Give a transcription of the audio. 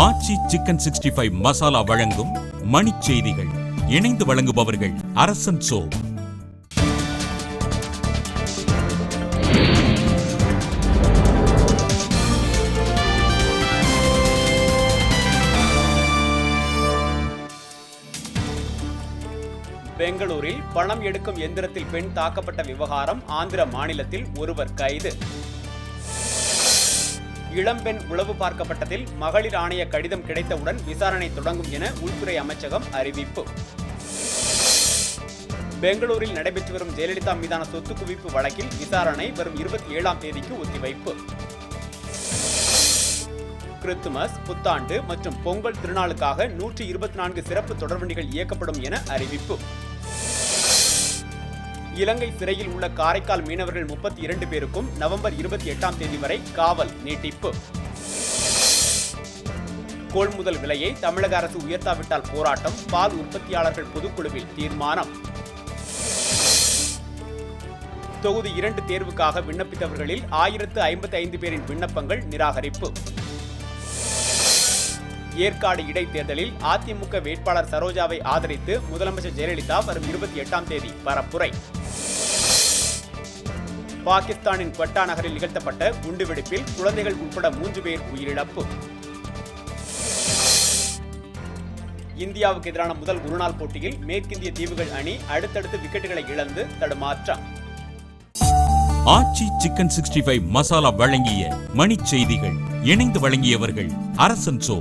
ஆச்சி chicken 65 masala வழங்கும் மணிச் செய்திகள். இணைந்து வழங்குபவர்கள் அரசன் சோ. பெங்களூரில் பணம் எடுக்கும் எந்திரத்தில் பெண் தாக்கப்பட்ட விவகாரம். ஆந்திர மாநிலத்தில் ஒருவர் கைது. இளம்பெண் உளவு பார்க்கப்பட்டதில் மகளிர் ஆணைய கடிதம் கிடைத்தவுடன் விசாரணை தொடங்கும் என உள்துறை அமைச்சகம் அறிவிப்பு. பெங்களூரில் நடைபெற்று வரும் ஜெயலலிதா மீதான சொத்து குவிப்பு வழக்கில் விசாரணை வரும் 27ஆம் தேதிக்கு ஒத்திவைப்பு. கிறிஸ்துமஸ், புத்தாண்டு மற்றும் பொங்கல் திருநாளுக்காக 124 சிறப்பு தொடர்வண்டிகள் இயக்கப்படும் என அறிவிப்பு. இலங்கை சிறையில் உள்ள காரைக்கால் மீனவர்கள் 32 பேருக்கும் நவம்பர் 28ஆம் தேதி வரை காவல் நீட்டிப்பு. கொள்முதல் விலையை தமிழக அரசு உயர்த்தாவிட்டால் போராட்டம். பால் உற்பத்தியாளர்கள் பொதுக்குழுவில் தீர்மானம். தொகுதி 2 தேர்வுக்காக விண்ணப்பித்தவர்களில் 1055 பேரின் விண்ணப்பங்கள் நிராகரிப்பு. ஏற்காடு இடைத்தேர்தலில் அதிமுக வேட்பாளர் சரோஜாவை ஆதரித்து முதலமைச்சர் ஜெயலலிதா வரும் 28ஆம் தேதி பரப்புரை. பாகிஸ்தானின் குவெட்டா நகரில் நிகழ்த்தப்பட்ட குண்டுவெடிப்பில் குழந்தைகள் உட்பட 3 பேர் உயிரிழப்பு. இந்தியாவுக்கு எதிரான முதல் ஒருநாள் போட்டியில் மேற்கிந்திய தீவுகள் அணி அடுத்தடுத்து விக்கெட்டுகளை இழந்து தடுமாற்றம். ஆச்சி சிக்கன் 65 மசாலா வழங்கிய மணிச் செய்திகள். இணைந்து வழங்கியவர்கள் அரசன் சோ.